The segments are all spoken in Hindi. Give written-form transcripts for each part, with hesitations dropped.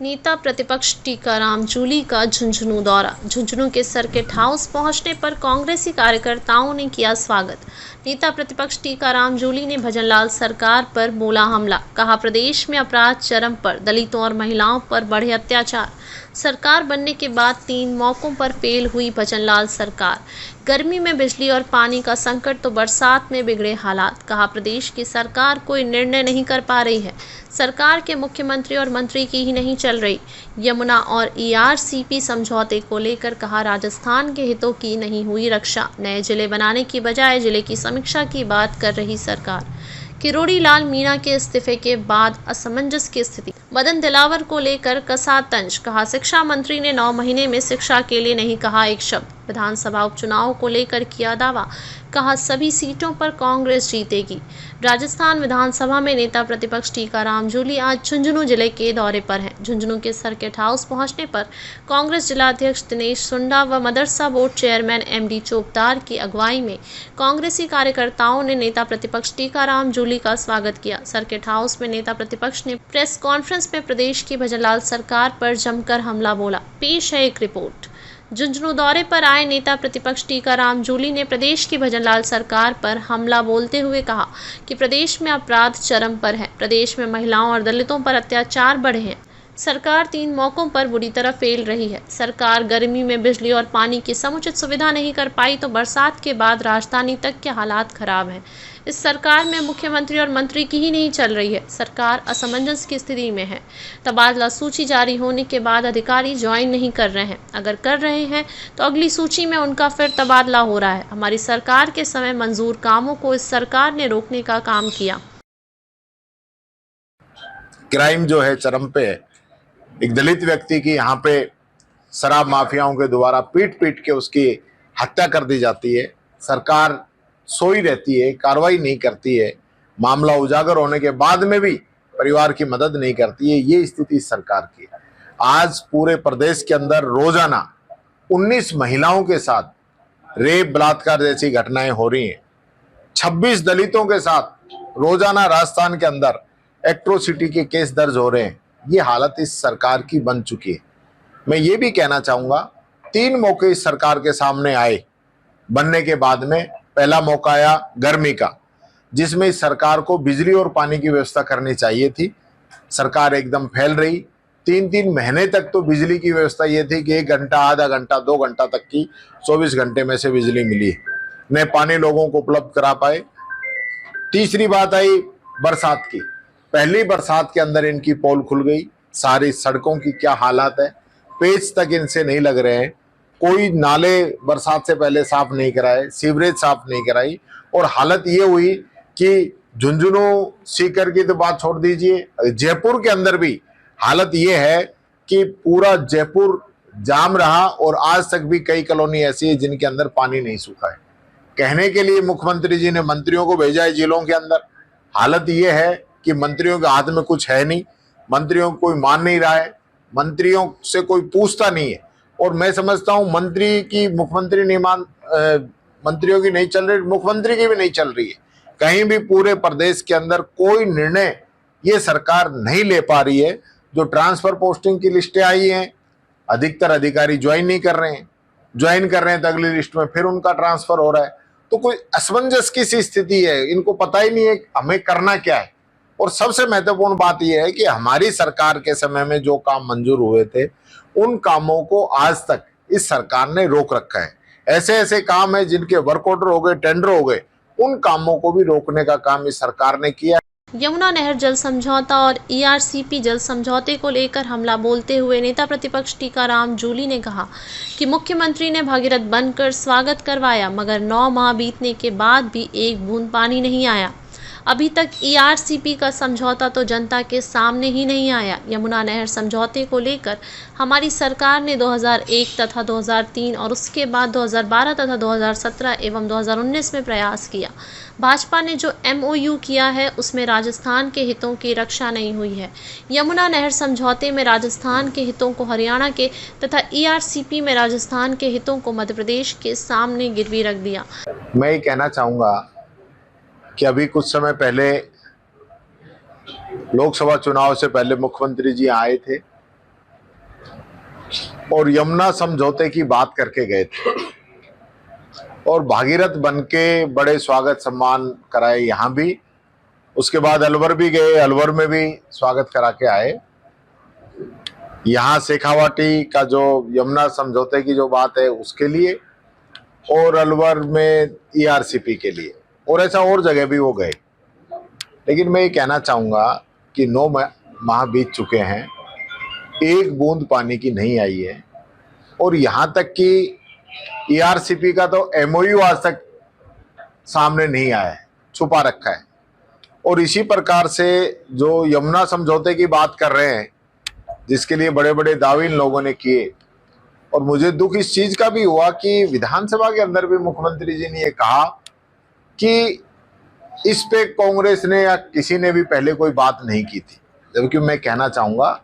नेता प्रतिपक्ष टीकाराम जूली का झुंझुनू दौरा। झुंझुनू के सर्किट हाउस पहुंचने पर कांग्रेसी कार्यकर्ताओं ने किया स्वागत। नेता प्रतिपक्ष टीकाराम जूली ने भजनलाल सरकार पर बोला हमला। कहा, प्रदेश में अपराध चरम पर, दलितों और महिलाओं पर बढ़े अत्याचार। सरकार बनने के बाद 3 मौकों पर फेल हुई भजनलाल सरकार। गर्मी में बिजली और पानी का संकट तो बरसात में बिगड़े हालात। कहा, प्रदेश की सरकार कोई निर्णय नहीं कर पा रही है। सरकार के मुख्यमंत्री और मंत्री की ही नहीं चल रही। यमुना और ईआरसीपी समझौते को लेकर कहा, राजस्थान के हितों की नहीं हुई रक्षा। नए जिले बनाने की बजाय जिले की समीक्षा की बात कर रही सरकार। किरोड़ी लाल मीणा के इस्तीफे के बाद असमंजस की स्थिति। मदन दिलावर को लेकर कसा तंज। कहा, शिक्षा मंत्री ने 9 महीने में शिक्षा के लिए नहीं कहा एक शब्द। विधानसभा उपचुनाव को लेकर किया दावा। कहा, सभी सीटों पर कांग्रेस जीतेगी। राजस्थान विधानसभा में नेता प्रतिपक्ष टीकाराम जूली आज झुंझुनू जिले के दौरे पर हैं। झुंझुनू के सर्किट हाउस पहुंचने पर कांग्रेस जिलाध्यक्ष दिनेश सुंडा व मदरसा बोर्ड चेयरमैन एमडी चोपदार की अगुवाई में कांग्रेसी कार्यकर्ताओं ने नेता प्रतिपक्ष टीकाराम जूली का स्वागत किया। सर्किट हाउस में नेता प्रतिपक्ष ने प्रेस कॉन्फ्रेंस में प्रदेश की भजनलाल सरकार पर जमकर हमला बोला। पेश है एक रिपोर्ट। झुंझुनू दौरे पर आए नेता प्रतिपक्ष टीकाराम जूली ने प्रदेश की भजनलाल सरकार पर हमला बोलते हुए कहा कि प्रदेश में अपराध चरम पर है। प्रदेश में महिलाओं और दलितों पर अत्याचार बढ़े हैं। सरकार 3 मौकों पर बुरी तरह फेल रही है। सरकार गर्मी में बिजली और पानी की समुचित सुविधा नहीं कर पाई तो बरसात के बाद राजधानी तक के हालात खराब हैं। इस सरकार में मुख्यमंत्री और मंत्री की ही नहीं चल रही है। सरकार असमंजस की स्थिति में है। तबादला सूची जारी होने के बाद अधिकारी ज्वाइन नहीं कर रहे हैं। अगर कर रहे हैं तो अगली सूची में उनका फिर तबादला हो रहा है। हमारी सरकार के समय मंजूर कामों को इस सरकार ने रोकने का काम किया। क्राइम जो है चरम पे है। एक दलित व्यक्ति की यहाँ पे शराब माफियाओं के द्वारा पीट पीट के उसकी हत्या कर दी जाती है। सरकार सोई रहती है, कार्रवाई नहीं करती है। मामला उजागर होने के बाद में भी परिवार की मदद नहीं करती है। ये स्थिति सरकार की है। आज पूरे प्रदेश के अंदर रोजाना 19 महिलाओं के साथ रेप, बलात्कार जैसी घटनाएं हो रही हैं। 26 दलितों के साथ रोजाना राजस्थान के अंदर एट्रोसिटी के केस दर्ज हो रहे हैं। ये हालत इस सरकार की बन चुकी है। मैं ये भी कहना चाहूंगा, 3 मौके इस सरकार के सामने आए बनने के बाद में। पहला मौका आया गर्मी का, जिसमें इस सरकार को बिजली और पानी की व्यवस्था करनी चाहिए थी। सरकार एकदम फैल रही। 3-3 महीने तक तो बिजली की व्यवस्था ये थी कि 1 घंटा, आधा घंटा, 2 घंटा तक की 24 घंटे में से बिजली मिली, न पानी लोगों को उपलब्ध करा पाए। तीसरी बात आई बरसात की। पहली बरसात के अंदर इनकी पोल खुल गई। सारी सड़कों की क्या हालत है, पेच तक इनसे नहीं लग रहे हैं। कोई नाले बरसात से पहले साफ नहीं कराए, सीवरेज साफ नहीं कराई। और हालत ये हुई कि झुंझुनू सीकर की तो बात छोड़ दीजिए, जयपुर के अंदर भी हालत ये है कि पूरा जयपुर जाम रहा। और आज तक भी कई कॉलोनी ऐसी है जिनके अंदर पानी नहीं सूखा है। कहने के लिए मुख्यमंत्री जी ने मंत्रियों को भेजा है जिलों के अंदर। हालत ये है कि मंत्रियों के हाथ में कुछ है नहीं। मंत्रियों को कोई मान नहीं रहा है। मंत्रियों से कोई पूछता नहीं है। और मैं समझता हूं मंत्री की मुख्यमंत्री नहीं मंत्रियों की नहीं चल रही, मुख्यमंत्री की भी नहीं चल रही है। कहीं भी पूरे प्रदेश के अंदर कोई निर्णय ये सरकार नहीं ले पा रही है। जो ट्रांसफर पोस्टिंग की लिस्टें आई हैं, अधिकतर अधिकारी ज्वाइन नहीं कर रहे हैं। ज्वाइन कर रहे हैं तो अगली लिस्ट में फिर उनका ट्रांसफर हो रहा है। तो कोई असमंजस की सी स्थिति है। इनको पता ही नहीं है हमें करना क्या है। और सबसे महत्वपूर्ण बात यह है कि हमारी सरकार के समय में जो काम मंजूर हुए थे, उन कामों को आज तक इस सरकार ने रोक रखा है। ऐसे ऐसे काम है जिनके वर्क ऑर्डर हो गए, टेंडर हो गए, उन कामों को भी रोकने का काम इस सरकार ने किया। यमुना नहर जल समझौता और ईआरसीपी जल समझौते को लेकर हमला बोलते हुए नेता प्रतिपक्ष टीकाराम जूली ने कहा कि मुख्यमंत्री ने भागीरथ बनकर स्वागत करवाया, मगर 9 माह बीतने के बाद भी एक बूंद पानी नहीं आया। अभी तक ईआरसीपी का समझौता तो जनता के सामने ही नहीं आया। यमुना नहर समझौते को लेकर हमारी सरकार ने 2001 तथा 2003 और उसके बाद 2012 तथा 2017 एवं 2019 में प्रयास किया। भाजपा ने जो MOU किया है उसमें राजस्थान के हितों की रक्षा नहीं हुई है। यमुना नहर समझौते में राजस्थान के हितों को हरियाणा के तथा ईआरसीपी में राजस्थान के हितों को मध्य प्रदेश के सामने गिरवी रख दिया। मैं ये कहना चाहूँगा कि अभी कुछ समय पहले लोकसभा चुनाव से पहले मुख्यमंत्री जी आए थे और यमुना समझौते की बात करके गए थे और भागीरथ बन के बड़े स्वागत सम्मान कराए यहाँ भी। उसके बाद अलवर भी गए, अलवर में भी स्वागत करा के आए। यहाँ शेखावाटी का जो यमुना समझौते की जो बात है उसके लिए, और अलवर में ईआरसीपी के लिए, और ऐसा और जगह भी वो गए। लेकिन मैं ये कहना चाहूँगा कि 9 माह बीत चुके हैं, एक बूंद पानी की नहीं आई है। और यहाँ तक कि ईआरसीपी का तो एमओयू आज तक सामने नहीं आया है, छुपा रखा है। और इसी प्रकार से जो यमुना समझौते की बात कर रहे हैं, जिसके लिए बड़े बड़े दावे इन लोगों ने किए, और मुझे दुख इस चीज का भी हुआ कि विधानसभा के अंदर भी मुख्यमंत्री जी ने ये कहा कि इस पे कांग्रेस ने या किसी ने भी पहले कोई बात नहीं की थी। जबकि मैं कहना चाहूँगा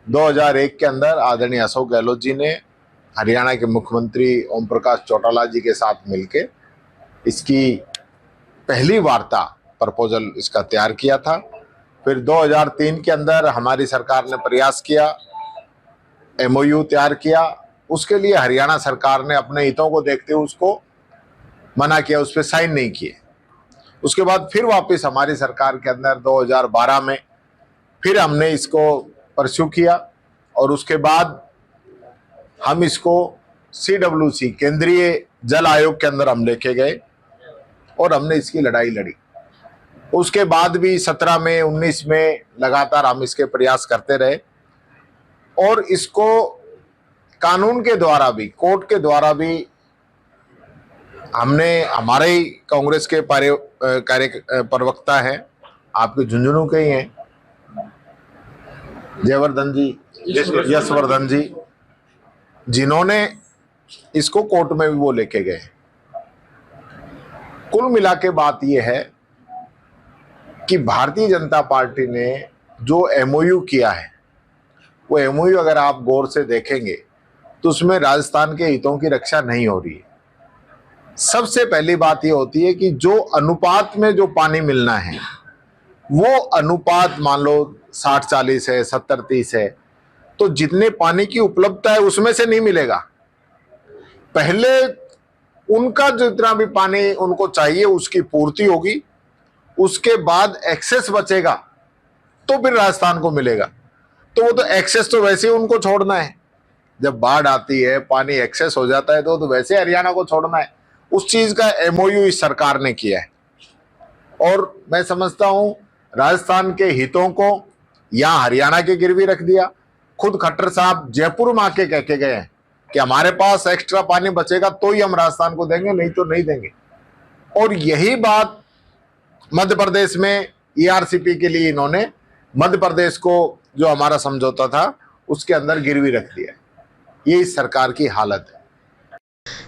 2001 के अंदर आदरणीय अशोक गहलोत जी ने हरियाणा के मुख्यमंत्री ओम प्रकाश चौटाला जी के साथ मिलकर इसकी पहली वार्ता प्रपोजल इसका तैयार किया था। फिर 2003 के अंदर हमारी सरकार ने प्रयास किया, एमओयू तैयार किया। उसके लिए हरियाणा सरकार ने अपने हितों को देखते हुए उसको मना किया, उस पर साइन नहीं किए। उसके बाद फिर वापस हमारी सरकार के अंदर 2012 में फिर हमने इसको परस्यू किया, और उसके बाद हम इसको CWC केंद्रीय जल आयोग के अंदर हम लेके गए और हमने इसकी लड़ाई लड़ी। उसके बाद भी 17 में 19 में लगातार हम इसके प्रयास करते रहे, और इसको कानून के द्वारा भी, कोर्ट के द्वारा भी हमने, हमारे ही कांग्रेस के प्रवक्ता हैं, आपके झुंझुनू के ही हैं, जयवर्धन जी, यशवर्धन जी, जिन्होंने इसको कोर्ट में भी वो लेके गए। कुल मिला के बात यह है कि भारतीय जनता पार्टी ने जो एमओयू किया है, वो एमओयू अगर आप गौर से देखेंगे तो उसमें राजस्थान के हितों की रक्षा नहीं हो रही है। सबसे पहली बात ये होती है कि जो अनुपात में जो पानी मिलना है, वो अनुपात मान लो 60-40 है, 70-30 है, तो जितने पानी की उपलब्धता है उसमें से नहीं मिलेगा। पहले उनका जितना भी पानी उनको चाहिए उसकी पूर्ति होगी, उसके बाद एक्सेस बचेगा तो फिर राजस्थान को मिलेगा। तो वो तो एक्सेस तो वैसे ही उनको छोड़ना है। जब बाढ़ आती है, पानी एक्सेस हो जाता है, तो वैसे हरियाणा को छोड़ना है। उस चीज का एमओयू इस सरकार ने किया है, और मैं समझता हूं राजस्थान के हितों को यहां हरियाणा के गिरवी रख दिया। खुद खट्टर साहब जयपुर में आके कह के गए हैं कि हमारे पास एक्स्ट्रा पानी बचेगा तो ही हम राजस्थान को देंगे, नहीं तो नहीं देंगे। और यही बात मध्य प्रदेश में ईआरसीपी के लिए इन्होंने मध्य प्रदेश को जो हमारा समझौता था उसके अंदर गिरवी रख दिया। ये इस सरकार की हालत है।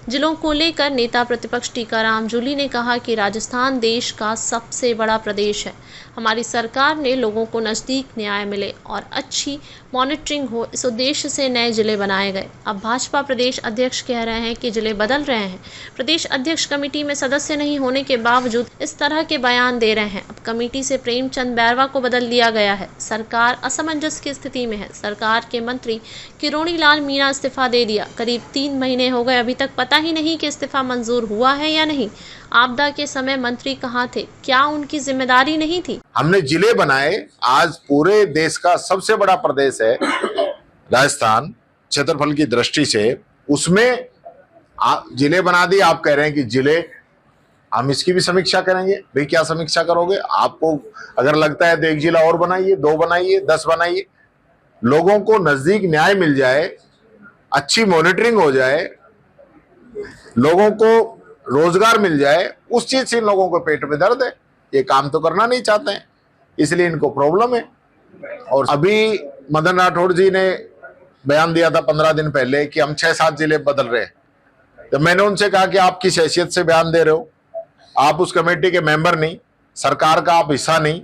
जिलों को लेकर नेता प्रतिपक्ष टीकाराम जूली ने कहा कि राजस्थान देश का सबसे बड़ा प्रदेश है। हमारी सरकार ने लोगों को नज़दीक न्याय मिले और अच्छी मॉनिटरिंग हो, इस उद्देश्य से नए जिले बनाए गए। अब भाजपा प्रदेश अध्यक्ष कह रहे हैं कि जिले बदल रहे हैं। प्रदेश अध्यक्ष कमेटी में सदस्य नहीं होने के बावजूद इस तरह के बयान दे रहे हैं। अब कमेटी से प्रेमचंद बैरवा को बदल दिया गया है। सरकार असमंजस की स्थिति में है। सरकार के मंत्री किरोड़ी लाल मीणा इस्तीफा दे दिया। करीब 3 महीने हो गए, अभी तक पता ही नहीं कि इस्तीफा मंजूर हुआ है या नहीं। आपदा के समय मंत्री कहाँ थे? क्या उनकी जिम्मेदारी नहीं थी? हमने जिले बनाए। आज पूरे देश का सबसे बड़ा प्रदेश है राजस्थान क्षेत्रफल की दृष्टि से, उसमें जिले बना दिए। आप कह रहे हैं कि जिले, हम इसकी भी समीक्षा करेंगे। भाई क्या समीक्षा करोगे? आपको अगर लगता है तो 1 जिला और बनाइए, 2 बनाइए, 10 बनाइए। लोगों को नजदीक न्याय मिल जाए, अच्छी मॉनिटरिंग हो जाए, लोगों को रोजगार मिल जाए, उस चीज से इन लोगों को पेट में दर्द है। ये काम तो करना नहीं चाहते हैं, इसलिए इनको प्रॉब्लम है। और अभी मदन राठौड़ जी ने बयान दिया था 15 दिन पहले कि हम 6-7 जिले बदल रहे हैं। तो मैंने उनसे कहा कि आप किस हैसियत से बयान दे रहे हो? आप उस कमेटी के मेंबर नहीं, सरकार का आप हिस्सा नहीं।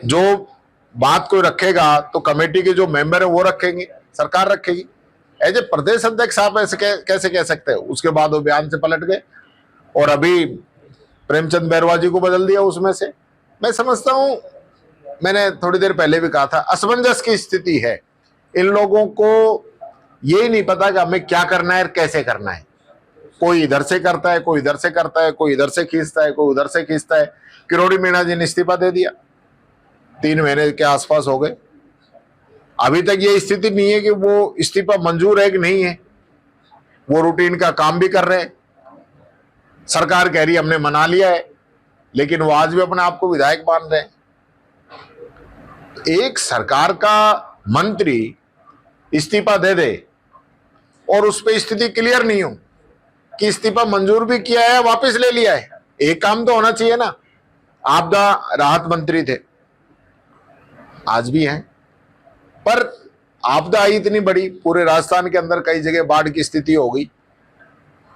जो बात कोई रखेगा तो कमेटी के जो मेंबर है वो रखेंगे, सरकार रखेगी। एज ए प्रदेश अध्यक्ष आप ऐसे कैसे कह सकते हैं? उसके बाद वो बयान से पलट गए और अभी प्रेमचंद बैरवा जी को बदल दिया उसमें से। मैं समझता हूं, मैंने थोड़ी देर पहले भी कहा था, असमंजस की स्थिति है। इन लोगों को यही नहीं पता कि हमें क्या करना है और कैसे करना है। कोई इधर से करता है, कोई इधर से करता है, कोई इधर से खींचता है, कोई उधर से खींचता है। किरोड़ी मीणा जी ने इस्तीफा दे दिया, 3 महीने के आसपास हो गए। अभी तक ये स्थिति नहीं है कि वो इस्तीफा मंजूर है कि नहीं है। वो रूटीन का काम भी कर रहे हैं। सरकार कह रही है हमने मना लिया है, लेकिन वो आज भी अपने आप को विधायक मान रहे हैं। एक सरकार का मंत्री इस्तीफा दे दे और उस पर स्थिति क्लियर नहीं हो कि इस्तीफा मंजूर भी किया है, वापस ले लिया है, एक काम तो होना चाहिए ना। आपदा राहत मंत्री थे, आज भी हैं, पर आपदा आई इतनी बड़ी, पूरे राजस्थान के अंदर कई जगह बाढ़ की स्थिति हो गई,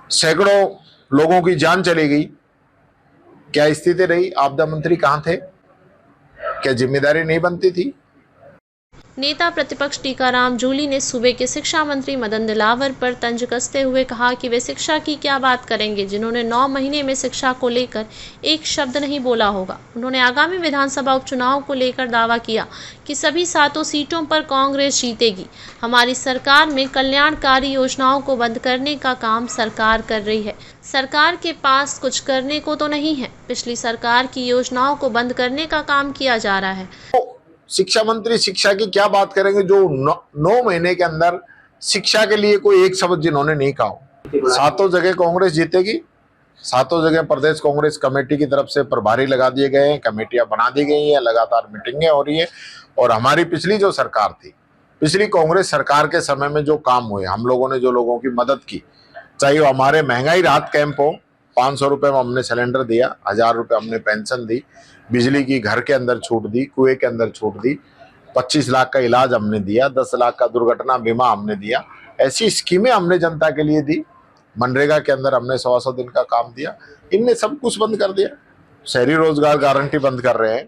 सैकड़ों लोगों की जान चली गई। क्या स्थिति रही? आपदा मंत्री कहां थे? क्या जिम्मेदारी नहीं बनती थी? नेता प्रतिपक्ष टीकाराम जूली ने सूबे के शिक्षा मंत्री मदन दिलावर पर तंज कसते हुए कहा कि वे शिक्षा की क्या बात करेंगे, जिन्होंने 9 महीने में शिक्षा को लेकर एक शब्द नहीं बोला होगा। उन्होंने आगामी विधानसभा उपचुनाव को लेकर दावा किया कि सभी 7 सीटों पर कांग्रेस जीतेगी। हमारी सरकार में कल्याणकारी योजनाओं को बंद करने का काम सरकार कर रही है। सरकार के पास कुछ करने को तो नहीं है। पिछली सरकार की योजनाओं को बंद करने का काम किया जा रहा है। शिक्षा मंत्री शिक्षा की क्या बात करेंगे जो 9 महीने के अंदर शिक्षा के लिए कोई एक शब्द जिन्होंने नहीं कहा। 7 जगह कांग्रेस जीतेगी, 7 जगह प्रदेश कांग्रेस कमेटी की तरफ से प्रभारी लगा दिए गए हैं, कमेटियां बना दी गई हैं, लगातार मीटिंगें हो रही है। और हमारी पिछली जो सरकार थी, पिछली कांग्रेस सरकार के समय में जो काम हुए, हम लोगों ने जो लोगों की मदद की, चाहे वो हमारे महंगाई राहत कैंप हो, 500 रुपए में हमने सिलेंडर दिया, 1000 रुपए हमने पेंशन दी, बिजली की घर के अंदर छूट दी, कुएं के अंदर छूट दी, 25 लाख का इलाज हमने दिया, 10 लाख का दुर्घटना बीमा हमने दिया। ऐसी स्कीमें हमने जनता के लिए दी। मनरेगा के अंदर हमने 100 दिन का काम दिया। इनने सब कुछ बंद कर दिया। शहरी रोजगार गारंटी बंद कर रहे हैं,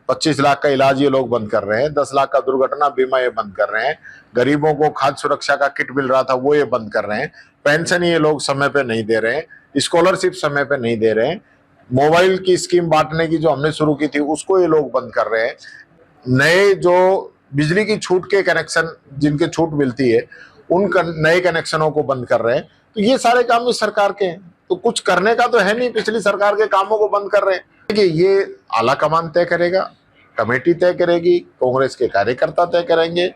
25 लाख का इलाज ये लोग बंद कर रहे हैं, 10 लाख का दुर्घटना बीमा ये बंद कर रहे हैं, गरीबों को खाद्य सुरक्षा का किट मिल रहा था वो ये बंद कर रहे हैं, पेंशन ये लोग समय पे नहीं दे रहे हैं, स्कॉलरशिप समय पे नहीं दे रहे हैं, मोबाइल की स्कीम बांटने की जो हमने शुरू की थी उसको ये लोग बंद कर रहे हैं, नए जो बिजली की छूट के कनेक्शन जिनके छूट मिलती है उन नए कनेक्शनों को बंद कर रहे हैं। तो ये सारे काम इस सरकार के हैं, तो कुछ करने का तो है नहीं, पिछली सरकार के कामों को बंद कर रहे हैं। देखिए, ये आला कमान तय करेगा, कमेटी तय करेगी, कांग्रेस के कार्यकर्ता तय करेंगे,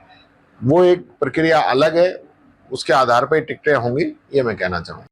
वो एक प्रक्रिया अलग है, उसके आधार पर टिकटें होंगी, ये मैं कहना चाहूँगा।